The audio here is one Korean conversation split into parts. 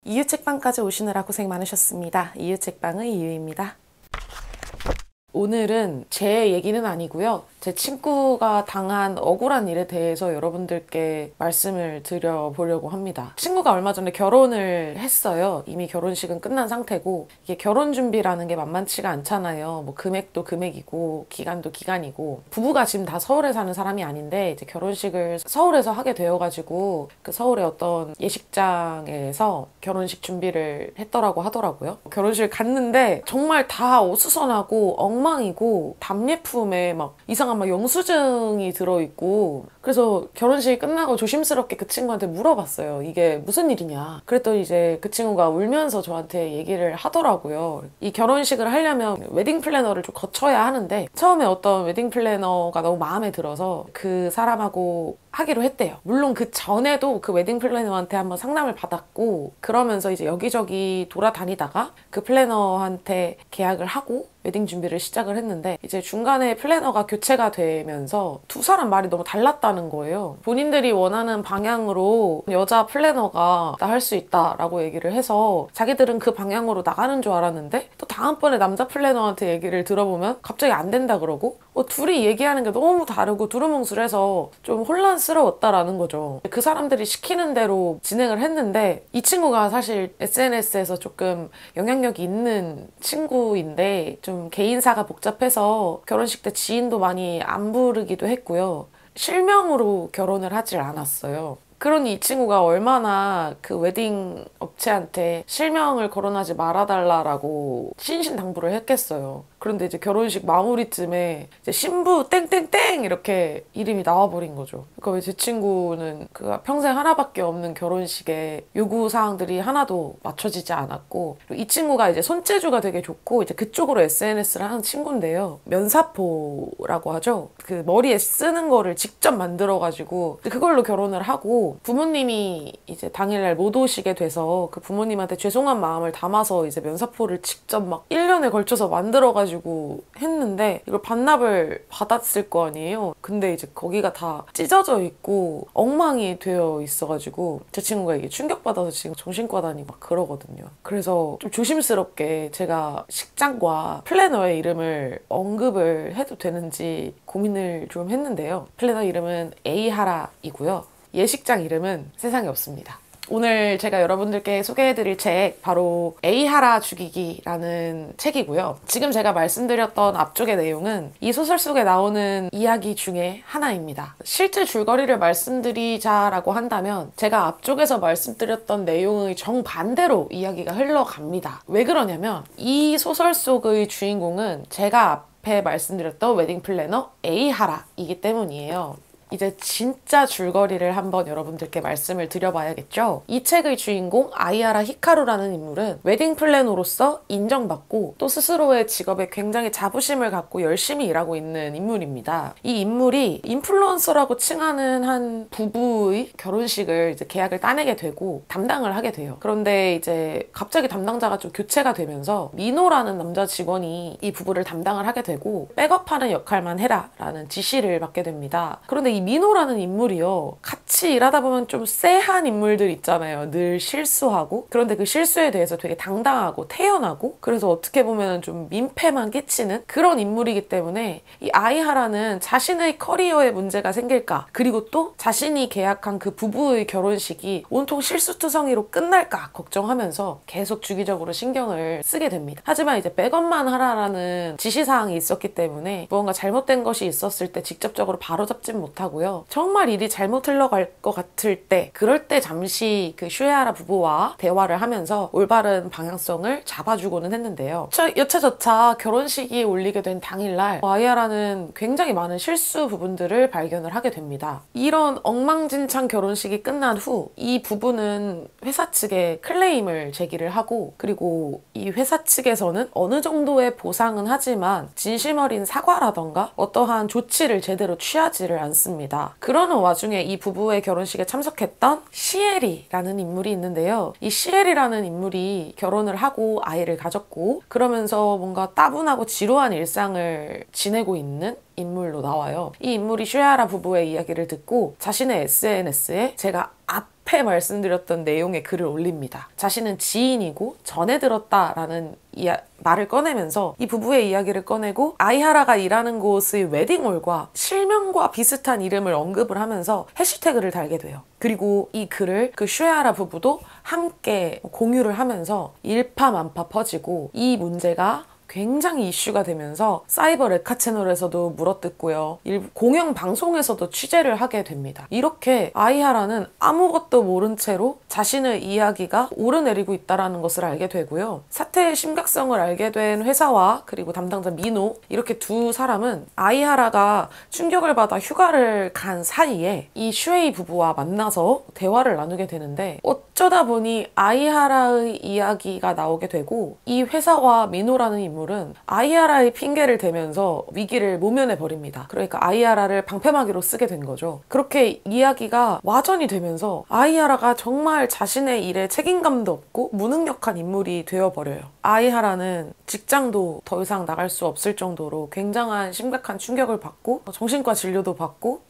이유책방까지 오시느라 고생 많으셨습니다. 이유책방의 이유입니다. 오늘은 제 얘기는 아니고요. 제 친구가 당한 억울한 일에 대해서 여러분들께 말씀을 드려보려고 합니다. 친구가 얼마 전에 결혼을 했어요. 이미 결혼식은 끝난 상태고, 이게 결혼 준비라는 게 만만치가 않잖아요. 뭐 금액도 금액이고 기간도 기간이고, 부부가 지금 다 서울에 사는 사람이 아닌데 이제 결혼식을 서울에서 하게 되어가지고 그 서울의 어떤 예식장에서 결혼식 준비를 했더라고 하더라고요. 결혼식을 갔는데 정말 다 어수선하고 엉망이고, 답례품에 막 이상한 막 영수증이 들어있고, 그래서 결혼식이 끝나고 조심스럽게 그 친구한테 물어봤어요. 이게 무슨 일이냐. 그랬더니 이제 그 친구가 울면서 저한테 얘기를 하더라고요. 이 결혼식을 하려면 웨딩 플래너를 좀 거쳐야 하는데, 처음에 어떤 웨딩 플래너가 너무 마음에 들어서 그 사람하고 하기로 했대요. 물론 그 전에도 그 웨딩 플래너한테 한번 상담을 받았고, 그러면서 이제 여기저기 돌아다니다가 그 플래너한테 계약을 하고 웨딩 준비를 시작을 했는데, 이제 중간에 플래너가 교체가 되면서 두 사람 말이 너무 달랐다는 거예요. 본인들이 원하는 방향으로 여자 플래너가 나 할 수 있다라고 얘기를 해서 자기들은 그 방향으로 나가는 줄 알았는데, 또 다음번에 남자 플래너한테 얘기를 들어보면 갑자기 안 된다 그러고, 둘이 얘기하는 게 너무 다르고 두루뭉술해서 좀 혼란스러웠다라는 거죠. 그 사람들이 시키는 대로 진행을 했는데, 이 친구가 사실 SNS에서 조금 영향력이 있는 친구인데 좀 개인사가 복잡해서 결혼식 때 지인도 많이 안 부르기도 했고요. 실명으로 결혼을 하질 않았어요. 그러니 이 친구가 얼마나 그 웨딩 업체한테 실명을 거론하지 말아달라고 신신당부를 했겠어요. 그런데 이제 결혼식 마무리쯤에 이제 신부 땡땡땡 이렇게 이름이 나와버린 거죠. 그러니까 왜 제 친구는 그 평생 하나밖에 없는 결혼식에 요구사항들이 하나도 맞춰지지 않았고, 이 친구가 이제 손재주가 되게 좋고 이제 그쪽으로 SNS를 하는 친구인데요. 면사포라고 하죠. 그 머리에 쓰는 거를 직접 만들어가지고 그걸로 결혼을 하고, 부모님이 이제 당일날 못 오시게 돼서 그 부모님한테 죄송한 마음을 담아서 이제 면사포를 직접 막 1년에 걸쳐서 만들어가지고 했는데, 이걸 반납을 받았을 거 아니에요. 근데 이제 거기가 다 찢어져 있고 엉망이 되어 있어가지고 제 친구가 이게 충격받아서 지금 정신과 다니고 막 그러거든요. 그래서 좀 조심스럽게 제가 식장과 플래너의 이름을 언급을 해도 되는지 고민을 좀 했는데요. 플래너 이름은 에이하라이고요. 예식장 이름은 세상에 없습니다. 오늘 제가 여러분들께 소개해드릴 책, 바로 에이하라 죽이기라는 책이고요. 지금 제가 말씀드렸던 앞쪽의 내용은 이 소설 속에 나오는 이야기 중에 하나입니다. 실제 줄거리를 말씀드리자라고 한다면 제가 앞쪽에서 말씀드렸던 내용의 정반대로 이야기가 흘러갑니다. 왜 그러냐면 이 소설 속의 주인공은 제가 앞에 말씀드렸던 웨딩 플래너 에이하라이기 때문이에요. 이제 진짜 줄거리를 한번 여러분들께 말씀을 드려봐야겠죠. 이 책의 주인공 아이하라 히카루라는 인물은 웨딩 플래너로서 인정받고 또 스스로의 직업에 굉장히 자부심을 갖고 열심히 일하고 있는 인물입니다. 이 인물이 인플루언서라고 칭하는 한 부부의 결혼식을 이제 계약을 따내게 되고 담당을 하게 돼요. 그런데 이제 갑자기 담당자가 좀 교체가 되면서 민호라는 남자 직원이 이 부부를 담당을 하게 되고, 백업하는 역할만 해라 라는 지시를 받게 됩니다. 그런데 이 민호라는 인물이요, 같이 일하다 보면 좀 쎄한 인물들 있잖아요. 늘 실수하고. 그런데 그 실수에 대해서 되게 당당하고 태연하고, 그래서 어떻게 보면 좀 민폐만 끼치는 그런 인물이기 때문에 이 아이하라는 자신의 커리어에 문제가 생길까, 그리고 또 자신이 계약한 그 부부의 결혼식이 온통 실수투성이로 끝날까 걱정하면서 계속 주기적으로 신경을 쓰게 됩니다. 하지만 이제 백업만 하라라는 지시사항이 있었기 때문에 무언가 잘못된 것이 있었을 때 직접적으로 바로잡진 못하고, 정말 일이 잘못 흘러갈 것 같을 때, 그럴 때 잠시 그 슈에하라 부부와 대화를 하면서 올바른 방향성을 잡아주고는 했는데요. 여차저차 결혼식이 올리게 된 당일날 아이하라는 굉장히 많은 실수 부분들을 발견을 하게 됩니다. 이런 엉망진창 결혼식이 끝난 후 이 부부는 회사 측에 클레임을 제기를 하고, 그리고 이 회사 측에서는 어느 정도의 보상은 하지만 진심 어린 사과라던가 어떠한 조치를 제대로 취하지를 않습니다. 그러는 와중에 이 부부의 결혼식에 참석했던 시엘이라는 인물이 있는데요. 이 시엘이라는 인물이 결혼을 하고 아이를 가졌고, 그러면서 뭔가 따분하고 지루한 일상을 지내고 있는 인물로 나와요. 이 인물이 슈에하라 부부의 이야기를 듣고 자신의 SNS에 제가 앞 앞에 말씀드렸던 내용의 글을 올립니다. 자신은 지인이고 전해 들었다라는 말을 꺼내면서 이 부부의 이야기를 꺼내고 아이하라가 일하는 곳의 웨딩홀과 실명과 비슷한 이름을 언급을 하면서 해시태그를 달게 돼요. 그리고 이 글을 그 슈에하라 부부도 함께 공유를 하면서 일파만파 퍼지고 이 문제가 굉장히 이슈가 되면서 사이버 레카 채널에서도 물어뜯고요. 공영 방송에서도 취재를 하게 됩니다. 이렇게 아이하라는 아무것도 모른 채로 자신의 이야기가 오르내리고 있다는 것을 알게 되고요. 사태의 심각성을 알게 된 회사와 그리고 담당자 민호, 이렇게 두 사람은 아이하라가 충격을 받아 휴가를 간 사이에 이 슈에이 부부와 만나서 대화를 나누게 되는데, 어쩌다 보니 아이하라의 이야기가 나오게 되고 이 회사와 민호라는 인물은 아이하라의 핑계를 대면서 위기를 모면해 버립니다. 그러니까 아이하라를 방패막이로 쓰게 된 거죠. 그렇게 이야기가 와전이 되면서 아이하라가 정말 자신의 일에 책임감도 없고 무능력한 인물이 되어버려요. 아이하라는 직장도 더 이상 나갈 수 없을 정도로 굉장한 심각한 충격을 받고 정신과 진료도 받고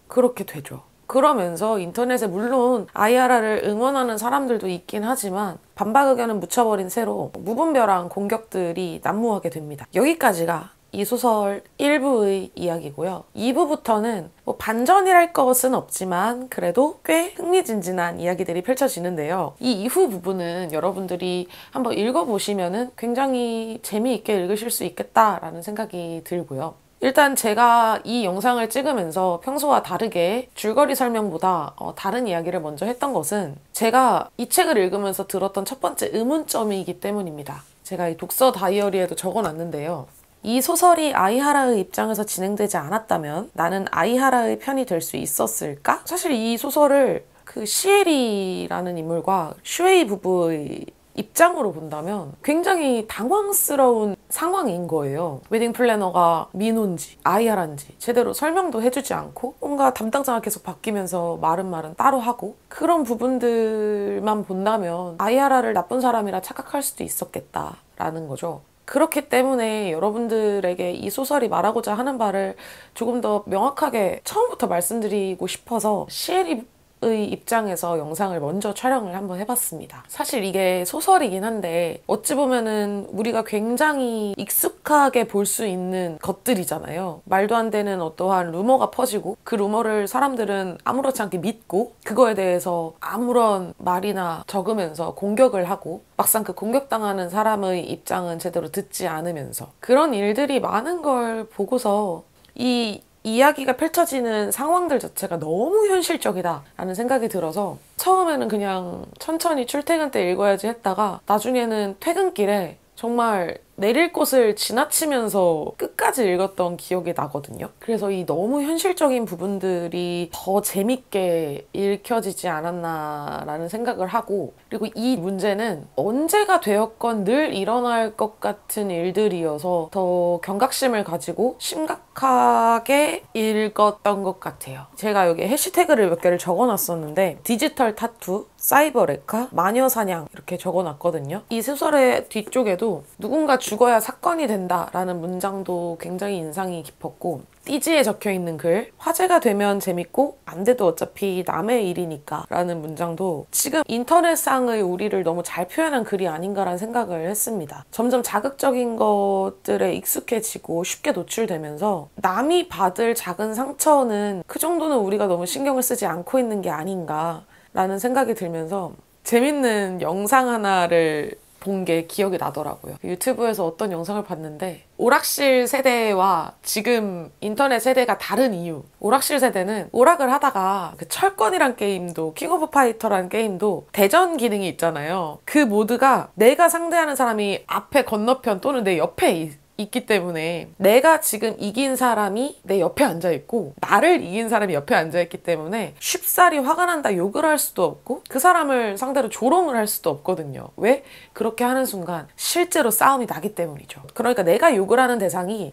그렇게 되죠. 그러면서 인터넷에 물론 아이하라를 응원하는 사람들도 있긴 하지만 반박 의견은 묻혀버린 채로 무분별한 공격들이 난무하게 됩니다. 여기까지가 이 소설 1부의 이야기고요. 2부부터는 반전이랄 것은 없지만 그래도 꽤 흥미진진한 이야기들이 펼쳐지는데요. 이 이후 부분은 여러분들이 한번 읽어보시면 굉장히 재미있게 읽으실 수 있겠다라는 생각이 들고요. 일단 제가 이 영상을 찍으면서 평소와 다르게 줄거리 설명보다 다른 이야기를 먼저 했던 것은 제가 이 책을 읽으면서 들었던 첫 번째 의문점이기 때문입니다. 제가 이 독서 다이어리에도 적어놨는데요. 이 소설이 아이하라의 입장에서 진행되지 않았다면 나는 아이하라의 편이 될 수 있었을까? 사실 이 소설을 그 시에리라는 인물과 슈에이 부부의 입장으로 본다면 굉장히 당황스러운 상황인 거예요. 웨딩 플래너가 민호인지 아이하라인지 제대로 설명도 해주지 않고 뭔가 담당자가 계속 바뀌면서 말은 따로 하고, 그런 부분들만 본다면 아이하라를 나쁜 사람이라 착각할 수도 있었겠다라는 거죠. 그렇기 때문에 여러분들에게 이 소설이 말하고자 하는 바를 조금 더 명확하게 처음부터 말씀드리고 싶어서 시에리 의 입장에서 영상을 먼저 촬영을 한번 해봤습니다. 사실 이게 소설이긴 한데 어찌 보면은 우리가 굉장히 익숙하게 볼 수 있는 것들이잖아요. 말도 안 되는 어떠한 루머가 퍼지고 그 루머를 사람들은 아무렇지 않게 믿고 그거에 대해서 아무런 말이나 적으면서 공격을 하고 막상 그 공격당하는 사람의 입장은 제대로 듣지 않으면서 그런 일들이 많은 걸 보고서 이 이야기가 펼쳐지는 상황들 자체가 너무 현실적이다 라는 생각이 들어서 처음에는 그냥 천천히 출퇴근 때 읽어야지 했다가 나중에는 퇴근길에 정말 내릴 곳을 지나치면서 끝까지 읽었던 기억이 나거든요. 그래서 이 너무 현실적인 부분들이 더 재밌게 읽혀지지 않았나라는 생각을 하고, 그리고 이 문제는 언제가 되었건 늘 일어날 것 같은 일들이어서 더 경각심을 가지고 심각하게 읽었던 것 같아요. 제가 여기 해시태그를 몇 개를 적어놨었는데 디지털 타투, 사이버 레카, 마녀 사냥 이렇게 적어놨거든요. 이 소설의 뒤쪽에도 누군가 죽어야 사건이 된다라는 문장도 굉장히 인상이 깊었고, 띠지에 적혀있는 글, 화제가 되면 재밌고 안 돼도 어차피 남의 일이니까 라는 문장도 지금 인터넷상의 우리를 너무 잘 표현한 글이 아닌가라는 생각을 했습니다. 점점 자극적인 것들에 익숙해지고 쉽게 노출되면서 남이 받을 작은 상처는 그 정도는 우리가 너무 신경을 쓰지 않고 있는 게 아닌가 라는 생각이 들면서 재밌는 영상 하나를 본 게 기억이 나더라고요. 유튜브에서 어떤 영상을 봤는데 오락실 세대와 지금 인터넷 세대가 다른 이유. 오락실 세대는 오락을 하다가 그 철권이란 게임도, 킹 오브 파이터라는 게임도 대전 기능이 있잖아요. 그 모드가 내가 상대하는 사람이 앞에 건너편 또는 내 옆에 있기 때문에 내가 지금 이긴 사람이 내 옆에 앉아있고 나를 이긴 사람이 옆에 앉아있기 때문에 쉽사리 화가 난다 욕을 할 수도 없고 그 사람을 상대로 조롱을 할 수도 없거든요. 왜? 그렇게 하는 순간 실제로 싸움이 나기 때문이죠. 그러니까 내가 욕을 하는 대상이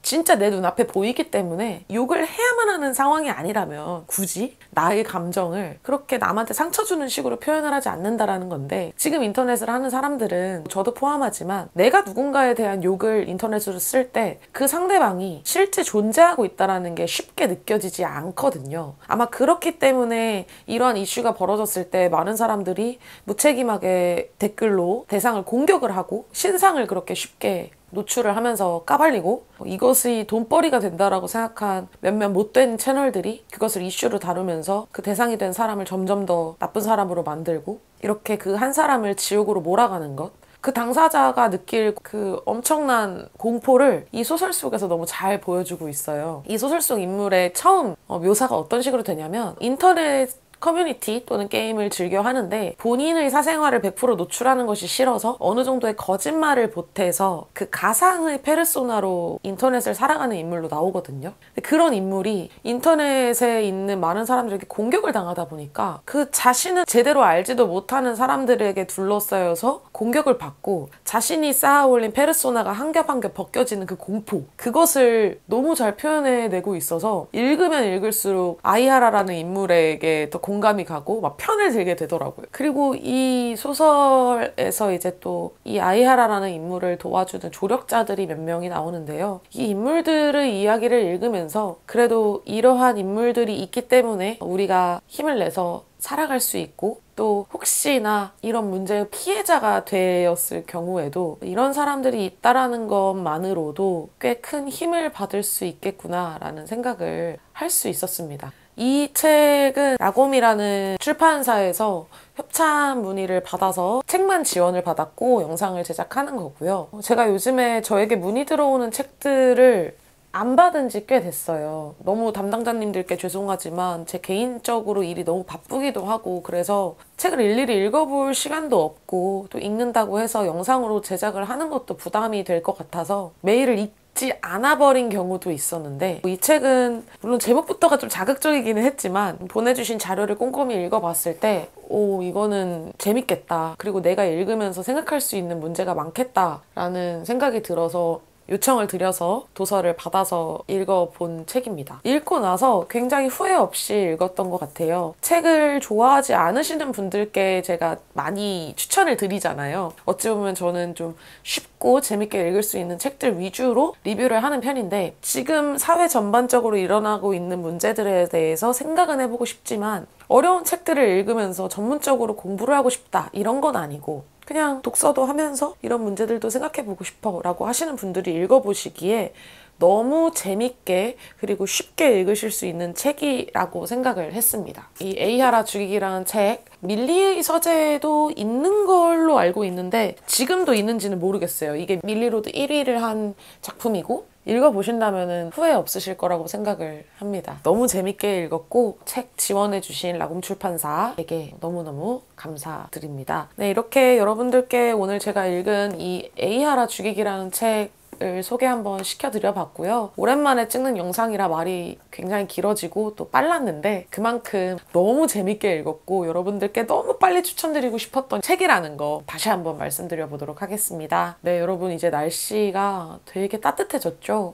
진짜 내 눈앞에 보이기 때문에 욕을 해야만 하는 상황이 아니라면 굳이 나의 감정을 그렇게 남한테 상처 주는 식으로 표현을 하지 않는다라는 건데, 지금 인터넷을 하는 사람들은 저도 포함하지만 내가 누군가에 대한 욕을 인터넷으로 쓸 때 그 상대방이 실제 존재하고 있다는 게 쉽게 느껴지지 않거든요. 아마 그렇기 때문에 이러한 이슈가 벌어졌을 때 많은 사람들이 무책임하게 댓글로 대상을 공격을 하고 신상을 그렇게 쉽게 노출을 하면서 까발리고, 이것이 돈벌이가 된다라고 생각한 몇몇 못된 채널들이 그것을 이슈로 다루면서 그 대상이 된 사람을 점점 더 나쁜 사람으로 만들고, 이렇게 그 한 사람을 지옥으로 몰아가는 것, 그 당사자가 느낄 그 엄청난 공포를 이 소설 속에서 너무 잘 보여주고 있어요. 이 소설 속 인물의 처음 묘사가 어떤 식으로 되냐면, 인터넷 커뮤니티 또는 게임을 즐겨 하는데 본인의 사생활을 100% 노출하는 것이 싫어서 어느 정도의 거짓말을 보태서 그 가상의 페르소나로 인터넷을 살아가는 인물로 나오거든요. 근데 그런 인물이 인터넷에 있는 많은 사람들에게 공격을 당하다 보니까 그 자신은 제대로 알지도 못하는 사람들에게 둘러싸여서 공격을 받고 자신이 쌓아올린 페르소나가 한 겹 한 겹 벗겨지는 그 공포, 그것을 너무 잘 표현해내고 있어서 읽으면 읽을수록 아이하라라는 인물에게 더 공감이 가고 막 편을 들게 되더라고요. 그리고 이 소설에서 이제 또 이 아이하라라는 인물을 도와주는 조력자들이 몇 명이 나오는데요. 이 인물들의 이야기를 읽으면서 그래도 이러한 인물들이 있기 때문에 우리가 힘을 내서 살아갈 수 있고, 또 혹시나 이런 문제의 피해자가 되었을 경우에도 이런 사람들이 있다라는 것만으로도 꽤 큰 힘을 받을 수 있겠구나라는 생각을 할 수 있었습니다. 이 책은 라곰이라는 출판사에서 협찬 문의를 받아서 책만 지원을 받았고 영상을 제작하는 거고요. 제가 요즘에 저에게 문의 들어오는 책들을 안 받은 지 꽤 됐어요. 너무 담당자님들께 죄송하지만 제 개인적으로 일이 너무 바쁘기도 하고, 그래서 책을 일일이 읽어볼 시간도 없고, 또 읽는다고 해서 영상으로 제작을 하는 것도 부담이 될 것 같아서 메일을 읽지 않아버린 경우도 있었는데, 이 책은 물론 제목부터가 좀 자극적이기는 했지만 보내주신 자료를 꼼꼼히 읽어봤을 때 이거는 재밌겠다, 그리고 내가 읽으면서 생각할 수 있는 문제가 많겠다라는 생각이 들어서 요청을 드려서 도서를 받아서 읽어본 책입니다. 읽고 나서 굉장히 후회 없이 읽었던 것 같아요. 책을 좋아하지 않으시는 분들께 제가 많이 추천을 드리잖아요. 어찌 보면 저는 좀 쉽고 재밌게 읽을 수 있는 책들 위주로 리뷰를 하는 편인데, 지금 사회 전반적으로 일어나고 있는 문제들에 대해서 생각은 해보고 싶지만 어려운 책들을 읽으면서 전문적으로 공부를 하고 싶다 이런 건 아니고, 그냥 독서도 하면서 이런 문제들도 생각해보고 싶어 라고 하시는 분들이 읽어보시기에 너무 재밌게 그리고 쉽게 읽으실 수 있는 책이라고 생각을 했습니다. 이 에이하라 죽이기라는 책, 밀리의 서재도 있는 걸로 알고 있는데 지금도 있는지는 모르겠어요. 이게 밀리로드 1위를 한 작품이고 읽어보신다면 후회 없으실 거라고 생각을 합니다. 너무 재밌게 읽었고 책 지원해주신 라곰 출판사에게 너무너무 감사드립니다. 네, 이렇게 여러분들께 오늘 제가 읽은 이 에이하라 죽이기라는 책을 소개 한번 시켜드려 봤고요. 오랜만에 찍는 영상이라 말이 굉장히 길어지고 또 빨랐는데 그만큼 너무 재밌게 읽었고 여러분들께 너무 빨리 추천드리고 싶었던 책이라는 거 다시 한번 말씀드려 보도록 하겠습니다. 네, 여러분 이제 날씨가 되게 따뜻해졌죠?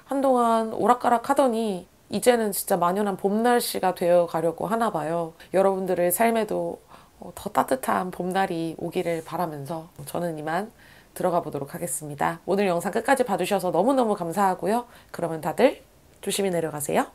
한동안 오락가락 하더니 이제는 진짜 만연한 봄 날씨가 되어 가려고 하나 봐요. 여러분들의 삶에도 더 따뜻한 봄날이 오기를 바라면서 저는 이만 들어가 보도록 하겠습니다. 오늘 영상 끝까지 봐주셔서 너무너무 감사하고요. 그러면 다들 조심히 내려가세요.